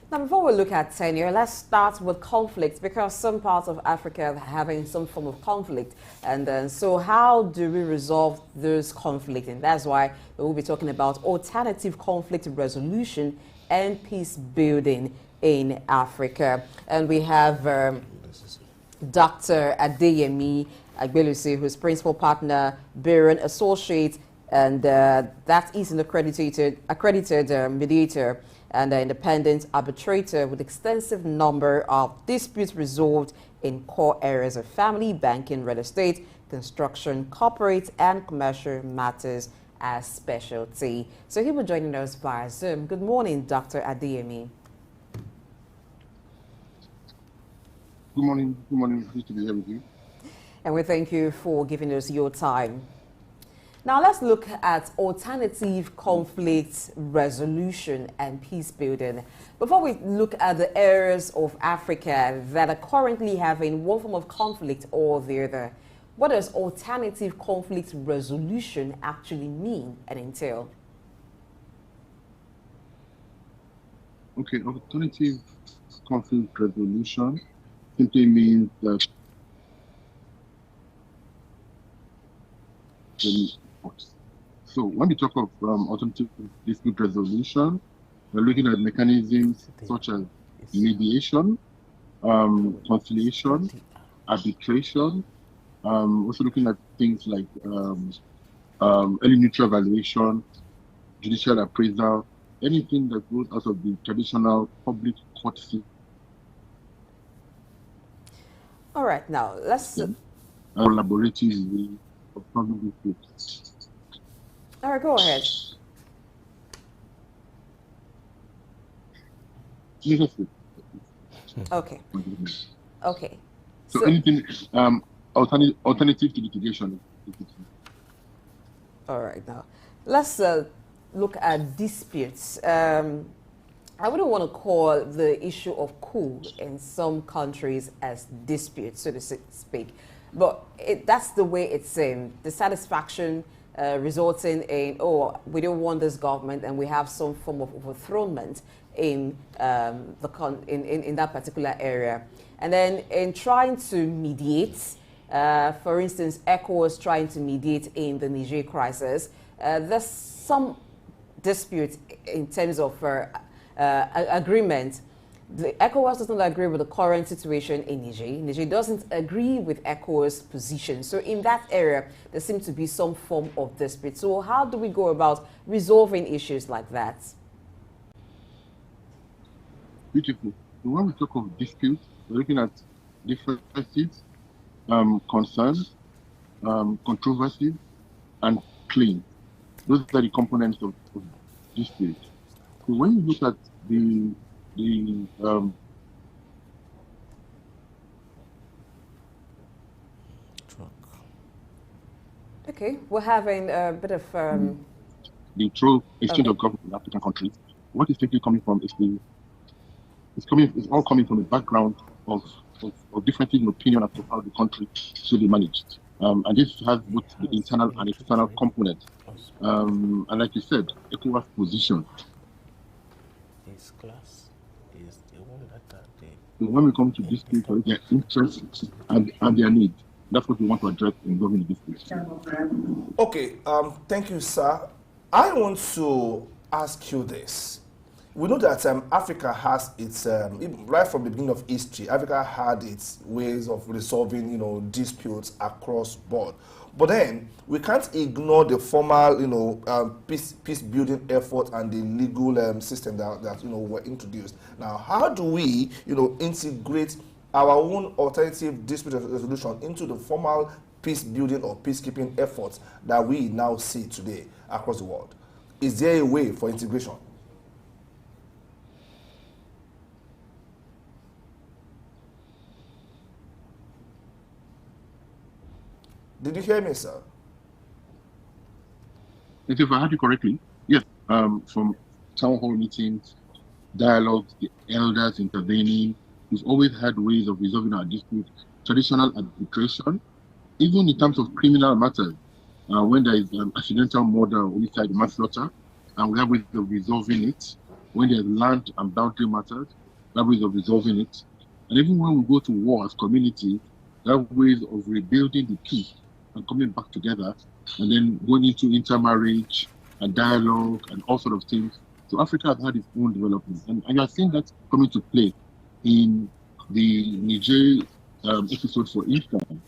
Now, before we look at tenure, let's start with conflict because some parts of Africa are having some form of conflict. And so how do we resolve those conflicts? And that's why we'll be talking about alternative conflict resolution and peace building in Africa. And we have Dr. Adeyemi Agbelusi, who's principal partner, Berean Associates, and that is an accredited mediator and an independent arbitrator with extensive number of disputes resolved in core areas of family, banking, real estate, construction, corporate, and commercial matters as specialty. So he will join us via Zoom. Good morning, Dr. Adeyemi. Good morning. Good morning. Good to be here with you. And we thank you for giving us your time. Now let's look at alternative conflict resolution and peace building. Before we look at the areas of Africa that are currently having one form of conflict or the other, what does alternative conflict resolution actually mean and entail? Okay, alternative conflict resolution simply means that so when we talk of alternative dispute resolution, we're looking at mechanisms such as mediation, conciliation, arbitration, also looking at things like early neutral evaluation, judicial appraisal, anything that goes out of the traditional public court system. All right, now let's collaborative way of solving disputes. All right, go ahead. Yes. Okay. Okay. So anything alternative to litigation. All right, now let's look at disputes. I wouldn't want to call the issue of coup in some countries as disputes, so to speak, but that's the way it's dissatisfaction resulting in, oh, we don't want this government, and we have some form of overthronement in in that particular area. And then in trying to mediate, for instance, ECOWAS trying to mediate in the Niger crisis, there's some dispute in terms of agreement. The ECOWAS doesn't agree with the current situation in Niger. Niger doesn't agree with ECOWAS' position. So in that area, there seems to be some form of dispute. So how do we go about resolving issues like that? Beautiful. So when we talk of disputes, we're looking at differences, concerns, controversies, and claims. Those are the components of dispute. So when you look at the okay, we're having a bit of the true exchange of government in African countries. What is typically coming from is it's all coming from a background of differences in opinion as to how the country should be managed. And this has both the internal and external component. And like you said, ECOWAS position. This class is the one that So when we come to disputes, their interests and their needs, that's what we want to address in government disputes. Okay, thank you, sir. I want to ask you this. We know that Africa has its, right from the beginning of history, Africa had its ways of resolving, disputes across board. But then we can't ignore the formal, peace building effort and the legal system that were introduced. Now, how do we, integrate our own alternative dispute resolution into the formal peace building or peacekeeping efforts that we now see today across the world? Is there a way for integration? Did you hear me, sir? If I heard you correctly, yes. From town hall meetings, dialogues, the elders intervening, we've always had ways of resolving our disputes. Traditional arbitration, even in terms of criminal matters, when there is accidental murder or homicide, manslaughter, and we have ways of resolving it. when there's land and boundary matters, there are ways of resolving it. And even when we go to war as communities, there are ways of rebuilding the peace and coming back together, and then going into intermarriage and dialogue and all sort of things. So Africa has had its own development. And you are seeing that coming to play in the Niger episode, for instance,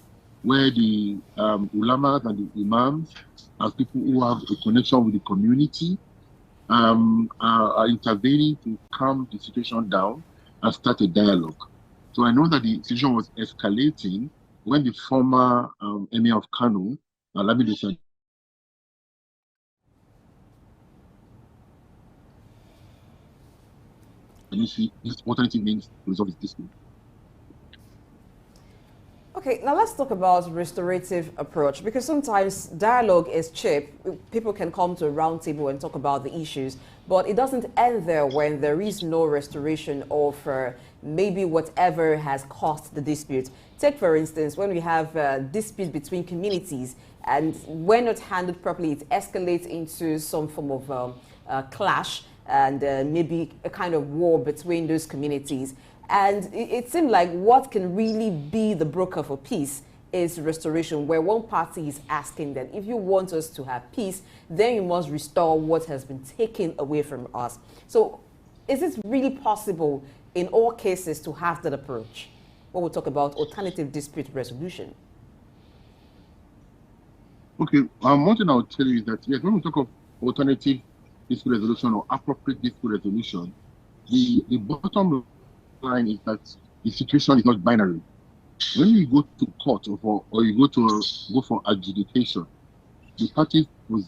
where the ulamas and the imams, as people who have a connection with the community, are intervening to calm the situation down and start a dialogue. So I know that the situation was escalating when the former Emir of Kano, Lamido said, and you see this alternative means to resolve this dispute. Okay, now let's talk about restorative approach, because sometimes dialogue is cheap. People can come to a round table and talk about the issues, but it doesn't end there when there is no restoration of maybe whatever has caused the dispute. Take, for instance, when we have disputes between communities and when not handled properly, it escalates into some form of clash and maybe a kind of war between those communities. And it seemed like what can really be the broker for peace is restoration, where one party is asking that if you want us to have peace, then you must restore what has been taken away from us. So is it really possible in all cases to have that approach when we talk about alternative dispute resolution? Okay, one thing I would tell you is that, yes, when we talk of alternative dispute resolution or appropriate dispute resolution, the bottom line is that the situation is not binary. When you go to court or you go for adjudication, the parties will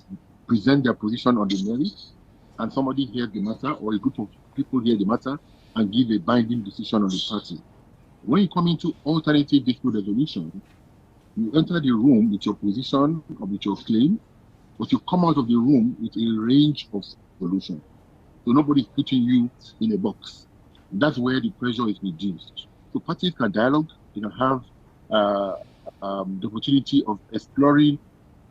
present their position on the merits, and somebody hears the matter, or a group of people hear the matter and give a binding decision on the party. When you come into alternative dispute resolution, you enter the room with your position or with your claim, but you come out of the room with a range of solutions. So nobody's putting you in a box. That's where the pressure is reduced. So parties can dialogue, they can have the opportunity of exploring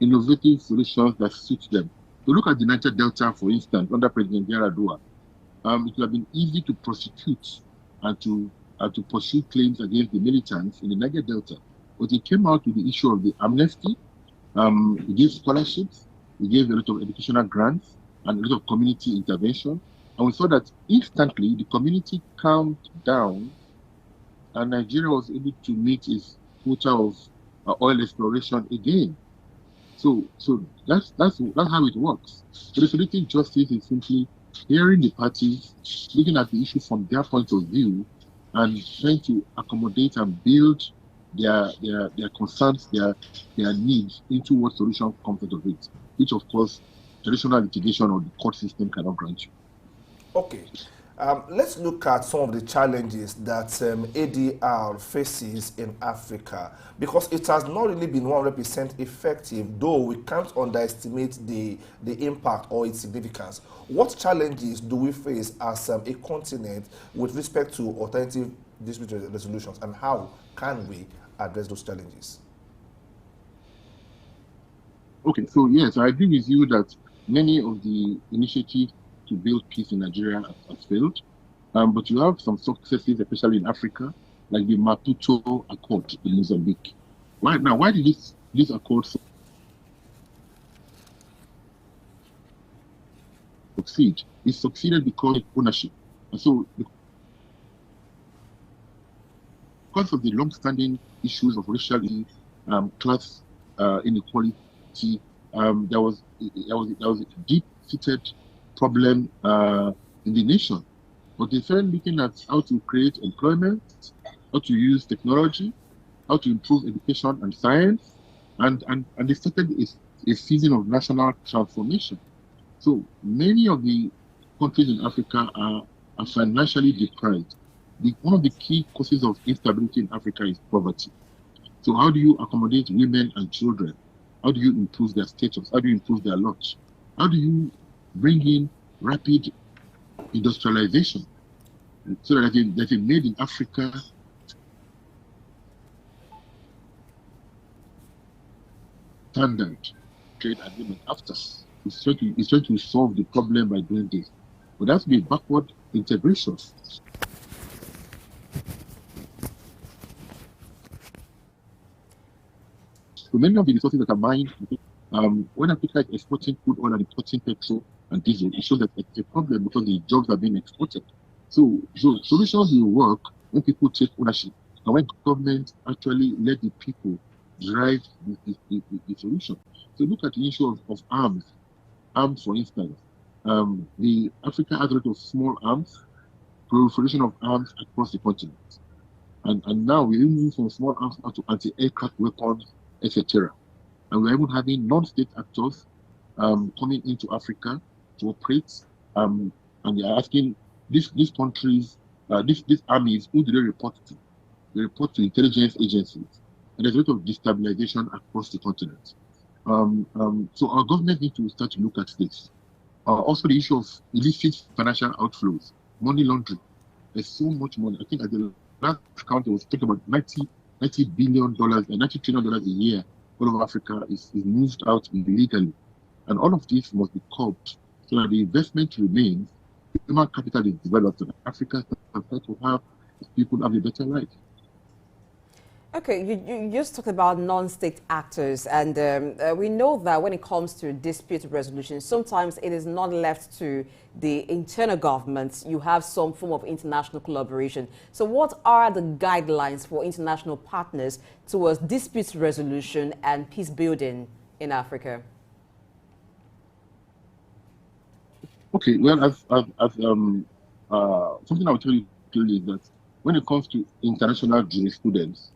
innovative solutions that suit them. So look at the Niger Delta, for instance, under President Yaradua. It would have been easy to prosecute and to pursue claims against the militants in the Niger Delta. But it came out with the issue of the amnesty. It gave scholarships, it gave a lot of educational grants and a lot of community intervention. And we saw that instantly the community calmed down and Nigeria was able to meet its quota of oil exploration again. So that's how it works. So restorative justice is simply hearing the parties, looking at the issue from their point of view, and trying to accommodate and build their concerns, their needs into what solution comes out of it, which of course traditional litigation or the court system cannot grant you. Okay, let's look at some of the challenges that ADR faces in Africa, because it has not really been 100% effective, though we can't underestimate the impact or its significance. What challenges do we face as a continent with respect to alternative dispute resolutions, and how can we address those challenges? Okay, so yes, I agree with you that many of the initiatives to build peace in Nigeria has failed. But you have some successes, especially in Africa, like the Maputo Accord in Mozambique. Why did this accord succeed? It succeeded because of ownership. And so because of the long-standing issues of racial class inequality, there was a deep-seated problem in the nation. But they started looking at how to create employment, how to use technology, how to improve education and science, and they started a season of national transformation. So many of the countries in Africa are financially deprived. One of the key causes of instability in Africa is poverty. So how do you accommodate women and children? How do you improve their status? How do you improve their lot? How do you bring in rapid industrialization so that there's a made in Africa standard trade agreement after? It's trying to solve the problem by doing this. But there has to be backward integration. So many of the resources that are mined, when Africa is exporting crude oil and importing petrol and diesel, it shows that it's a problem because the jobs are being exported. So solutions will work when people take ownership and when government actually let the people drive the solution. So look at the issue of arms. Arms, for instance. The Africa has a lot of small arms, proliferation of arms across the continent. And now we're moving from small arms now to anti-aircraft weapons, etc. And we're even having non-state actors coming into Africa to operate. And they're asking these countries, these armies, who do they report to? They report to intelligence agencies. And there's a lot of destabilization across the continent. So our government needs to start to look at this. Also, the issue of illicit financial outflows, money laundering. There's so much money. I think at the last count, it was talking about $90 billion and $90 trillion a year all over Africa is moved out illegally. And all of this must be curbed so that the investment remains, human capital is developed, and Africa can start to have people have a better life. Okay, you just talked about non-state actors, and we know that when it comes to dispute resolution, sometimes it is not left to the internal governments. You have some form of international collaboration. So what are the guidelines for international partners towards dispute resolution and peace building in Africa? Okay, well, something I will tell you clearly is that when it comes to international jurisprudence,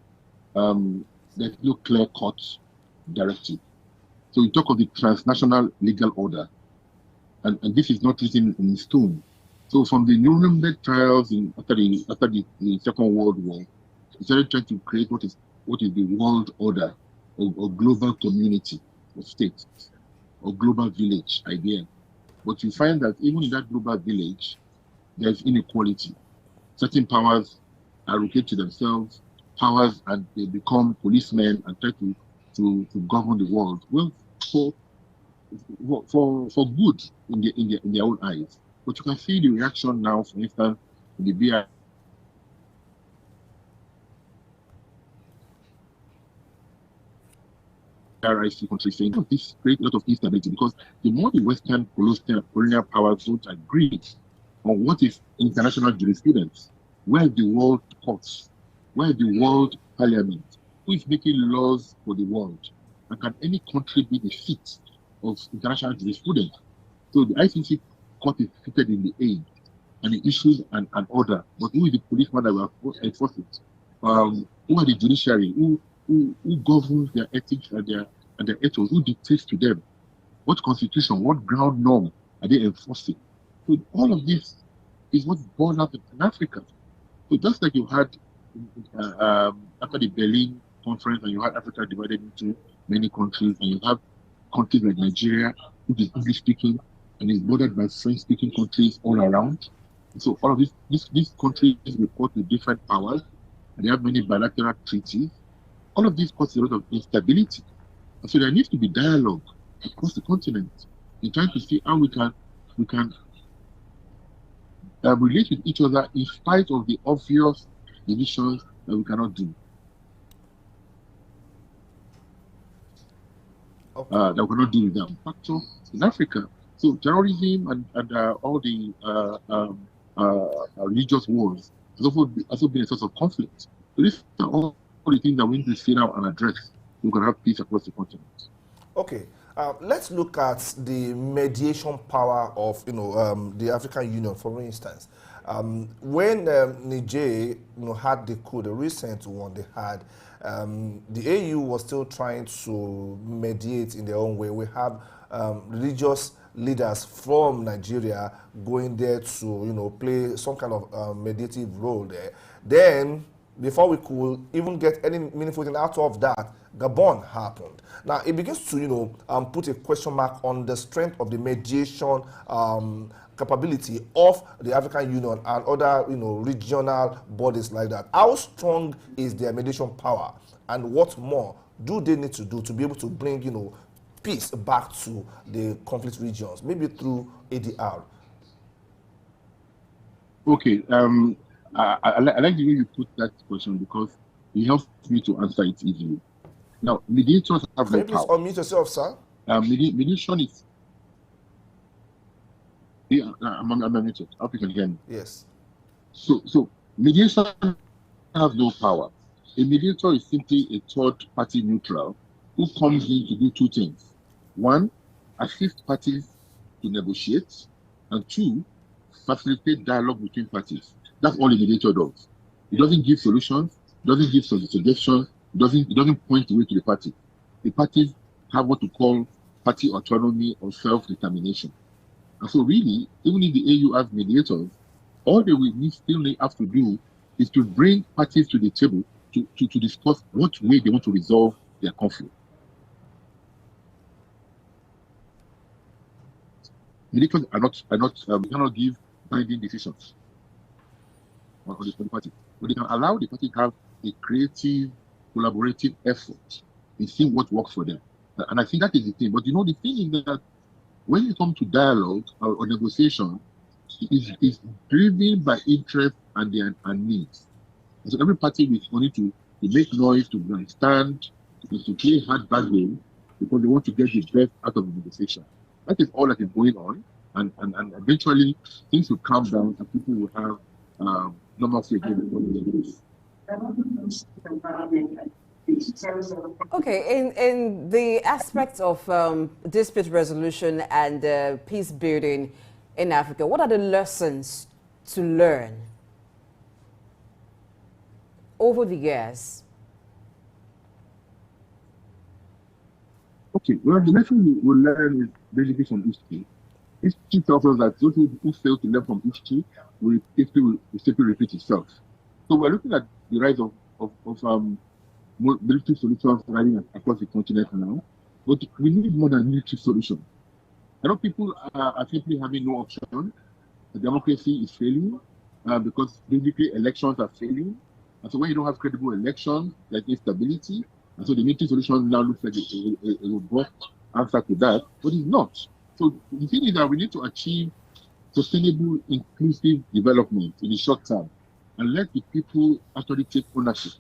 there's no clear-cut directive. So we talk of the transnational legal order, and this is not written in stone. So from the Nuremberg trials after the Second World War, we started trying to create what is the world order or global community of states or global village idea. But you find that even in that global village, there's inequality. Certain powers allocate to themselves powers and they become policemen and try to govern the world. Well, for good in their own eyes. But you can see the reaction now, for instance, in the BRIC countries saying this creates a lot of instability because the more the Western colonial powers don't agree on what is international jurisprudence, where the world courts, where the world parliament, who is making laws for the world, and can any country be the seat of international jurisprudence? So the ICC court is seated in the Hague, and it issues an order. But who is the policeman that will enforce it? Who are the judiciary? Who governs their ethics and their ethos? Who dictates to them? What constitution? What ground norm are they enforcing? So all of this is what's born out in Africa. So just like you had after the Berlin conference, and you had Africa divided into many countries, and you have countries like Nigeria, which is English speaking and is bordered by French speaking countries all around. And so all of these countries report to different powers, and they have many bilateral treaties. All of this causes a lot of instability. And so there needs to be dialogue across the continent in trying to see how we can relate with each other in spite of the obvious divisions that we cannot do. Okay. That we cannot do with them. Factor in Africa. So terrorism and all the religious wars has also been a source of conflict. So these are all the things that we need to sit down and address so we can have peace across the continent. Okay. Let's look at the mediation power of the African Union, for instance. When Niger had the coup, the recent one they had, the AU was still trying to mediate in their own way. We have religious leaders from Nigeria going there to play some kind of mediative role there. Then, before we could even get any meaningful thing out of that, Gabon happened. Now it begins to put a question mark on the strength of the mediation capability of the African Union and other regional bodies like that. How strong is their mediation power, and what more do they need to do to be able to bring peace back to the conflict regions, maybe through ADR? Okay. I like the way you put that question because it helps me to answer it easily. Now, mediators have Can no you please power. unmute yourself, sir? Mediation is. Yeah, I'm unmuted. I hope you can hear me. Yes. So mediation has no power. A mediator is simply a third party neutral who comes in to do two things. One, assist parties to negotiate, and two, facilitate dialogue between parties. That's all a mediator does. It doesn't give solutions, doesn't give suggestions, it doesn't point the way to the party. The parties have what we call party autonomy or self-determination. And so really, even if the AU has mediators, all they will still have to do is to bring parties to the table to discuss what way they want to resolve their conflict. Mediators cannot give binding decisions on the party, but they can allow the party to have a creative, collaborative effort in seeing what works for them. And I think that is the thing. But the thing is that when you come to dialogue or negotiation, is driven by interest and needs. And so every party is going to make noise, to understand, to play hard bargain because they want to get the best out of the negotiation. That is all that is going on. And eventually things will calm down and people will have normalcy again. Okay, in the aspects of dispute resolution and peace building in Africa, what are the lessons to learn over the years? Okay, well, the lesson we will learn is basically from history. History tells us that those who fail to learn from history will simply repeat itself. So we're looking at the rise of military solutions running across the continent now, but we need more than military solutions. I know people are simply having no option. The democracy is failing because basically elections are failing. And so when you don't have credible elections, there's instability. And so the military solution now looks like a robust answer to that, but it's not. So the thing is that we need to achieve sustainable, inclusive development in the short term and let the people actually take ownership.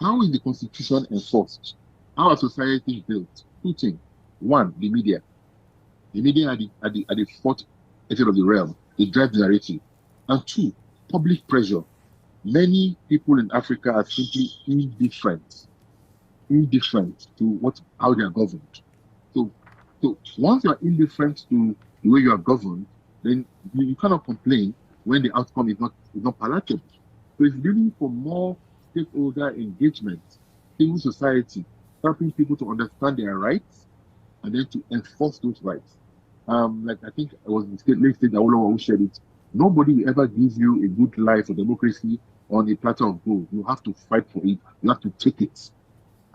How is the constitution enforced? How are societies built? Two things. One, the media. The media are the fourth edge of the realm. They drive the narrative. And two, public pressure. Many people in Africa are simply indifferent to how they are governed. So once you are indifferent to the way you are governed, then you cannot complain when the outcome is not palatable. So it's really for more stakeholder engagement, civil society, helping people to understand their rights and then to enforce those rights. Like I think it was the late state Awolowo who said it. Nobody will ever give you a good life or democracy on a platter of gold. You have to fight for it. You have to take it.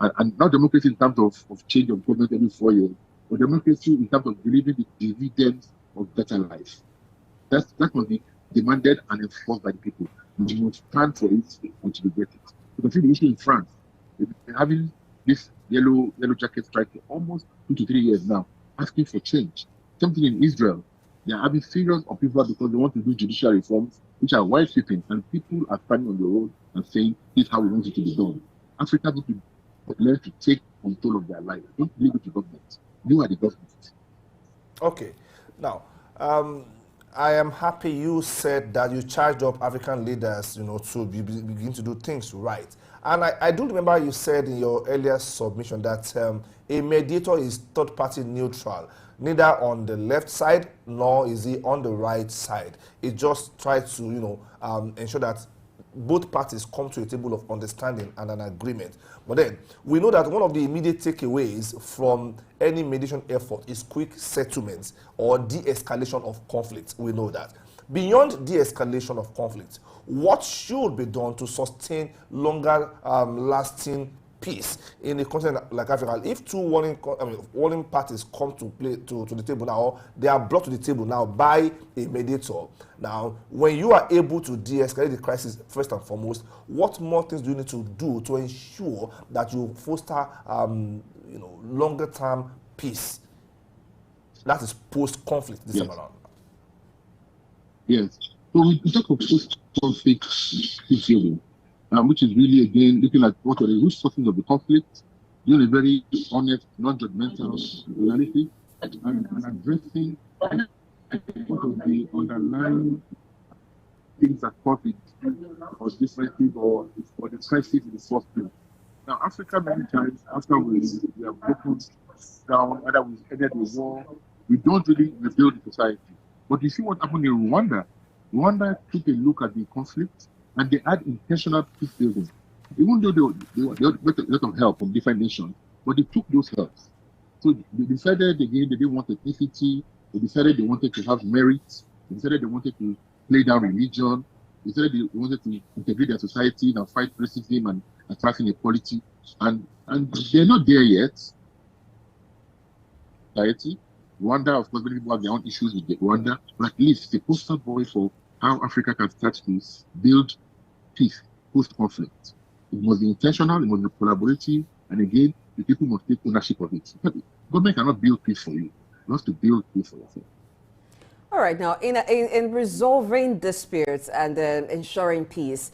And not democracy in terms of change of government every 4 years, but democracy in terms of delivering the dividends of better life. That must be demanded and enforced by the people. You must stand for it until you get it. You can see the issue in France. They've been having this yellow jacket strike for almost 2 to 3 years now, asking for change. Something in Israel. They are having serious upheaval because they want to do judicial reforms, which are wide sweeping, and people are standing on the road and saying, this is how we want it to be done. Africa needs to learn to take control of their life. Don't leave it to government. You are the government. Okay. Now, I am happy you said that you charged up African leaders, to begin to do things right. And I do remember you said in your earlier submission that a mediator is third-party neutral, neither on the left side nor is he on the right side. It just tries to, ensure that both parties come to a table of understanding and an agreement. But then, we know that one of the immediate takeaways from any mediation effort is quick settlements or de-escalation of conflict. We know that. Beyond de-escalation of conflict, what should be done to sustain longer lasting peace in a continent like Africa? If two warring parties come to the table now, or they are brought to the table now by a mediator, now when you are able to de-escalate the crisis first and foremost, what more things do you need to do to ensure that you foster longer term peace that is post-conflict this time around? Yes. So we talk of post-conflict peace building, which is really again looking at what are the root sources of the conflict, doing a very honest, non-judgmental analysis, and addressing what of the underlying things that cause it or differences or the crisis in the first place. Now, Africa many times after we have broken down, either we've ended the war, we don't really rebuild the society. But you see what happened in Rwanda. Rwanda took a look at the conflict and they had intentional peace building. Even though they got a lot of help from different nations, but they took those helps. So they decided again they didn't want ethnicity. They decided they wanted to have merit. They decided they wanted to play down religion. They decided they wanted to integrate their society and fight racism and class inequality. And they're not there yet. Society. Rwanda, of course, many people have their own issues with Rwanda, but at least it's a poster boy for how Africa can start to build peace post-conflict. It must be intentional, it must be collaborative, and again, the people must take ownership of it. Government cannot build peace for you. You have to build peace for yourself. All right, now in resolving disputes and ensuring peace,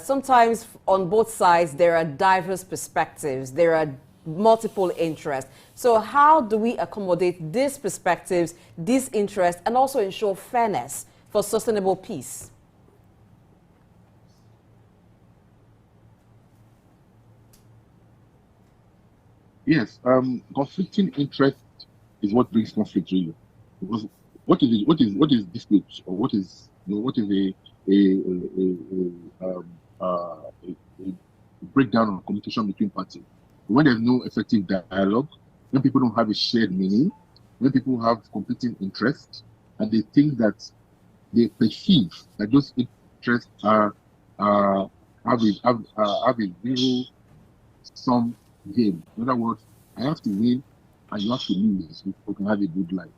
sometimes on both sides there are diverse perspectives, there are multiple interests. So how do we accommodate these perspectives, these interests, and also ensure fairness for sustainable peace? Yes, conflicting interest is what brings conflict really. Because what is dispute, or what is a breakdown of communication between parties? When there's no effective dialogue, when people don't have a shared meaning, when people have competing interests, and they think that they perceive that those interests have a zero sum game. In other words, I have to win and you have to lose before we can have a good life.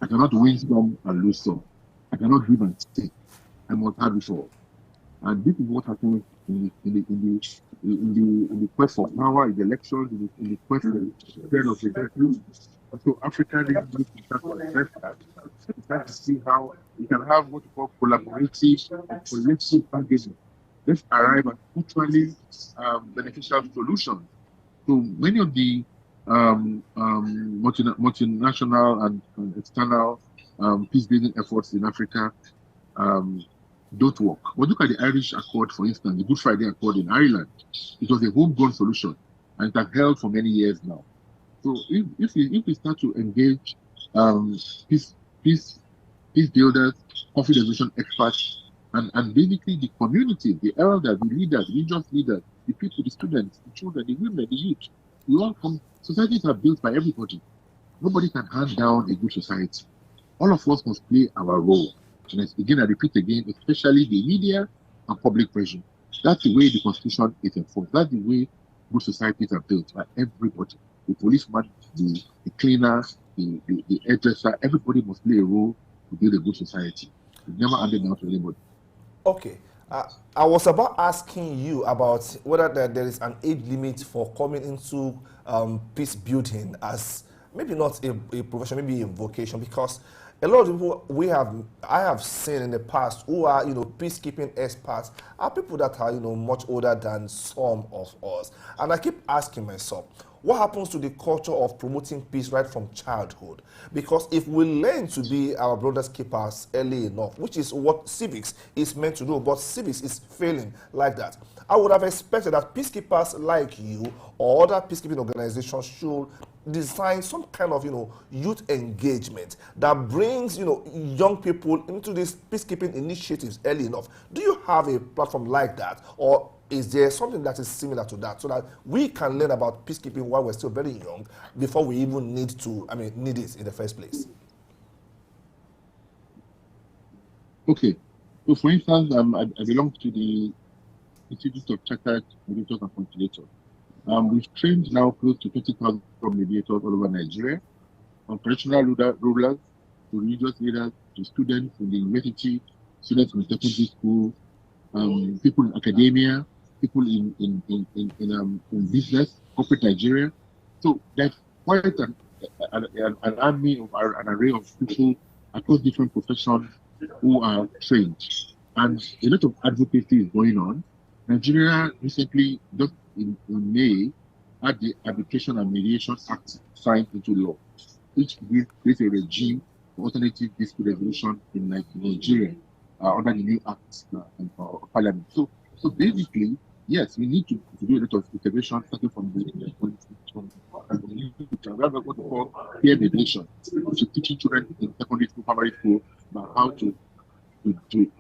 I cannot win some and lose some. I cannot give and take. I must have it all. And this is what happens in the quest for power, in the elections, in the quest for spread of the. So Africa really needs to start to address that. Start to see how we can have what we call collaborative or collective engagement. Let's arrive at mutually beneficial solutions. So many of the multinational and external peace building efforts in Africa don't work. But look at the Irish Accord, for instance, the Good Friday Accord in Ireland. It was a homegrown solution, and it has held for many years now. So if we start to engage peace builders, conflict resolution experts, and basically the community, the elders, the leaders, religious leaders, the people, the students, the children, the women, the youth, we all come. Societies are built by everybody. Nobody can hand down a good society. All of us must play our role. And again, I repeat again, especially the media and public pressure. That's the way the Constitution is enforced. That's the way good societies are built by everybody. The policeman, the cleaner, the hairdresser, everybody must play a role to build a good society. It's never handed down to anybody. Okay. I was about asking you about whether there is an age limit for coming into peace building as maybe not a profession, maybe a vocation, because a lot of people I have seen in the past who are peacekeeping experts are people that are much older than some of us, and I keep asking myself, what happens to the culture of promoting peace right from childhood? Because if we learn to be our brothers' keepers early enough, which is what civics is meant to do, but civics is failing like that, I would have expected that peacekeepers like you or other peacekeeping organizations should design some kind of youth engagement that brings young people into these peacekeeping initiatives early enough. Do you have a platform like that, or is there something that is similar to that, so that we can learn about peacekeeping while we're still very young before we even need it in the first place? Okay. So for instance, I belong to the Institute of Chartered Mediators and Conciliators. We've trained now close to 20,000 mediators all over Nigeria, from traditional rulers to religious leaders to students in the university, students in secondary school, people in academia, people in business, corporate Nigeria. So there's quite an army of an array of people across different professions who are trained. And a lot of advocacy is going on. Nigeria recently, just in May, had the Arbitration and Mediation Act signed into law, which creates a regime for alternative dispute resolution in Nigeria under the new act of Parliament. So basically, yes, we need to do a lot of integration starting from the we have what we call peer mediation, which is teaching children in secondary school, primary school, about how to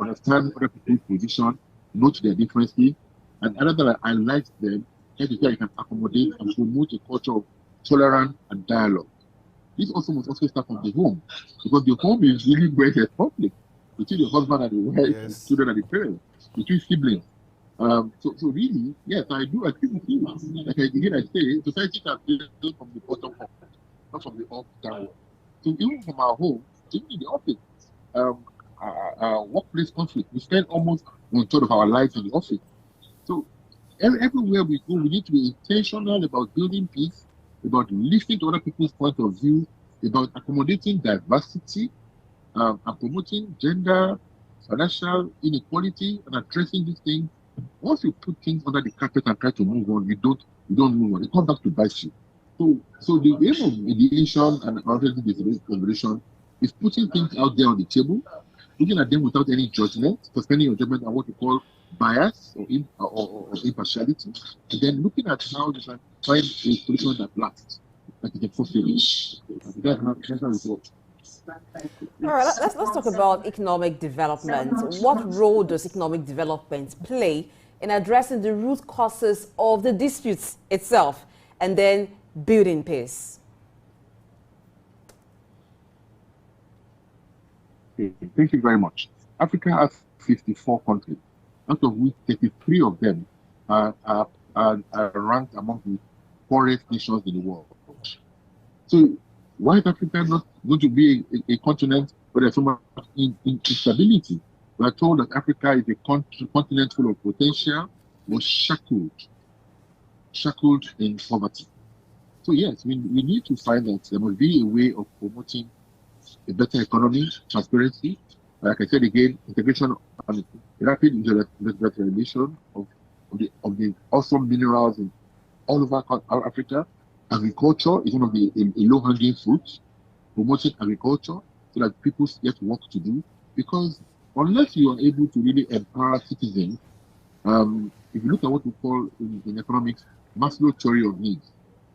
understand other people's position, note their differences, and another I like them, that is where you can accommodate and promote a culture of tolerance and dialogue. This also must also start from the home, because the home is really where there's conflict between the husband and the wife, the children and the parents, between siblings. So really, yes, I do agree with you. Like again, I say, society can build from the bottom up, not from the up down. So even from our home, even in the office, workplace conflict, we spend almost 1/3 of our lives in the office. So everywhere we go, we need to be intentional about building peace, about listening to other people's point of view, about accommodating diversity, and promoting gender, financial inequality, and addressing these things. Once you put things under the carpet and try to move on, you don't move on. It comes back to bite you. So the aim of mediation and alternative resolution is putting things out there on the table, looking at them without any judgment, suspending your judgment and what you call bias or impartiality, and then looking at how you can find a solution that lasts, that is effective. That's how it works. All right, let's talk about economic development. What role does economic development play in addressing the root causes of the disputes itself and then building peace? Okay, thank you very much. Africa has 54 countries, out of which 33 of them are ranked among the poorest nations in the world. So why is Africa not going to be a continent where there's so much instability? We are told that Africa is a continent full of potential, but shackled in poverty. So yes, we need to find that there must be a way of promoting a better economy, transparency, like I said again, integration and rapid industrialization of the awesome minerals in all over Africa. Agriculture is one of the low-hanging fruits, promoting agriculture so that people get work to do. Because unless you are able to really empower citizens, if you look at what we call in economics, Maslow theory of needs,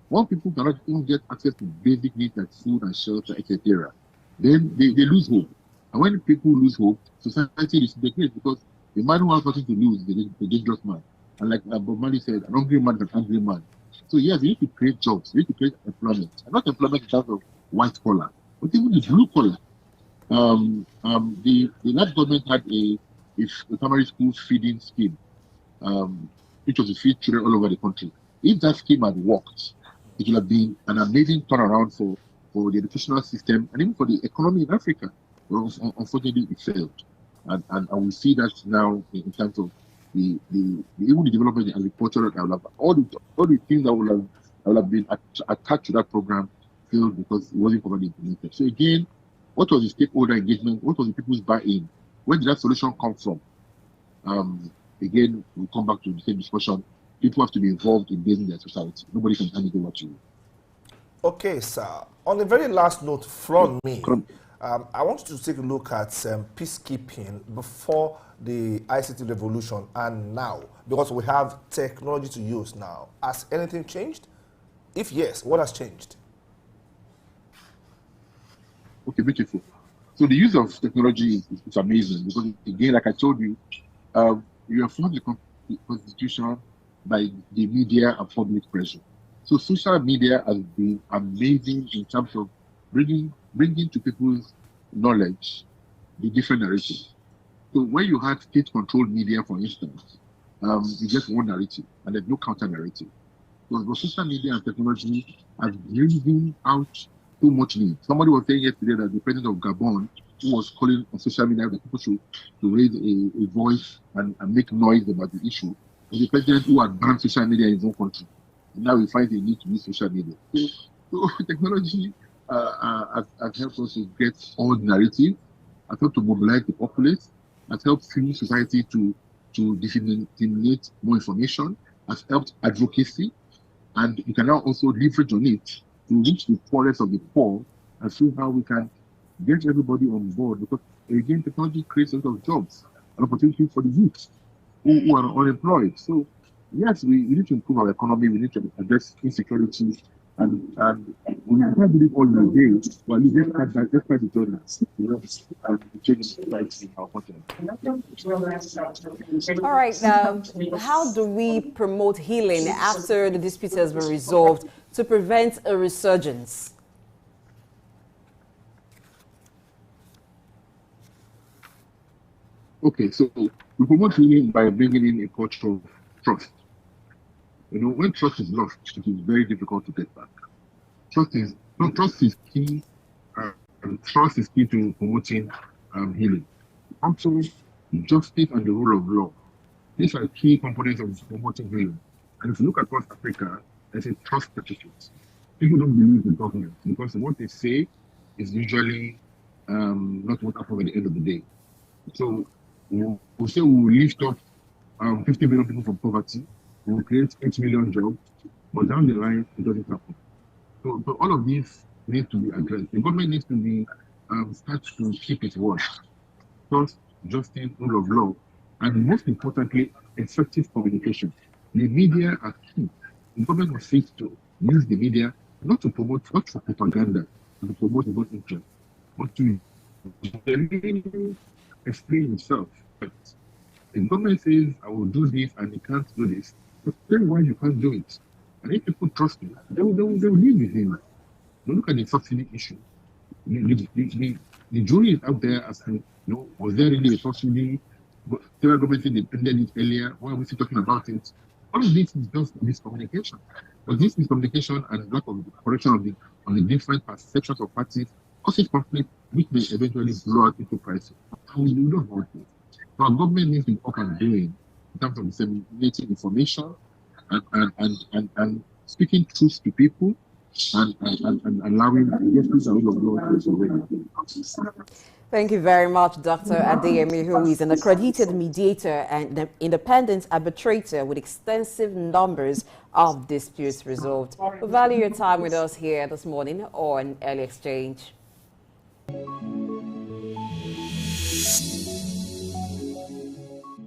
when people cannot even get access to basic needs like food and shelter, etc., then they lose hope. And when people lose hope, society disintegrates because the man who has nothing to lose is a dangerous man. And like Bob Marley said, an hungry man is an angry man. So yes, we need to create jobs, we need to create employment. And not employment in terms of white collar, but even the blue collar. The last government had a primary school feeding scheme, which was to feed children all over the country. If that scheme had worked, it would have been an amazing turnaround for the educational system and even for the economy in Africa. But unfortunately, it failed. And we see that now in terms of even the development in agriculture, that will have all the things that will have been attached to that program failed because it wasn't properly implemented. So again, what was the stakeholder engagement? What was the people's buy-in? Where did that solution come from? Again, we come back to the same discussion. People have to be involved in building their society. Nobody can handle what you. Okay, sir. On the very last note from me, I want you to take a look at peacekeeping before the ICT revolution and now, because we have technology to use now. Has anything changed? If yes, what has changed? Okay, beautiful. So the use of technology is amazing because, again, like I told you, you have formed the constitution by the media and public pressure. So social media has been amazing in terms of bringing to people's knowledge the different narratives. So when you have state-controlled media, for instance, you get one narrative and there's no counter-narrative. So social media and technology have driven out so much need. Somebody was saying yesterday that the president of Gabon, who was calling on social media that people should raise a voice and make noise about the issue, was the president who had banned social media in his own country. And now we find the need to use social media. So technology has helped us to get all the narrative has helped to mobilize the populace, has helped civil society to disseminate more information, has helped advocacy, and you can now also leverage on it to reach the poorest of the poor and see how we can get everybody on board, because again, technology creates a lot of jobs and opportunities for the youth who are unemployed. So yes, we need to improve our economy, we need to address insecurity, and we can't believe all the day, but at least let's fight the journey, and change society in our continent. All right, how do we promote healing after the dispute has been resolved to prevent a resurgence? Okay, so we promote healing by bringing in a culture of trust. You know, when trust is lost, it is very difficult to get back. Trust is key, and trust is key to promoting healing. Also, justice and the rule of law. These are key components of promoting healing. And if you look across Africa, there's a trust deficit. People don't believe the government because what they say is usually not what happens at the end of the day. So we'll say we will lift up 50 million people from poverty, we will create 8 million jobs, but down the line, it doesn't happen. So all of these need to be addressed. The government needs to be start to keep its word. Trust, justice, rule of law, and most importantly, effective communication. The media are key. The government must seek to use the media not for propaganda, but to promote its own interest, but to explain itself. But the government says, I will do this and you can't do this. But tell why you can't do it. And if people trust you, they will live with him. Now look at the subsidy issue. The jury is out there asking, was there really a subsidy? But federal government said they ended it earlier. Why are we still talking about it? All of this is just miscommunication. But this miscommunication and lack of correction of the different perceptions of parties causes conflict, which may eventually blow out into crisis. And we don't want it. So our government needs to be up and doing in terms of disseminating information and speaking truth to people and allowing justice and rule of law to prevail. Thank you very much, Dr. Adeyemi, who is an accredited mediator and an independent arbitrator with extensive numbers of disputes resolved. We value your time with us here this morning on Early Exchange.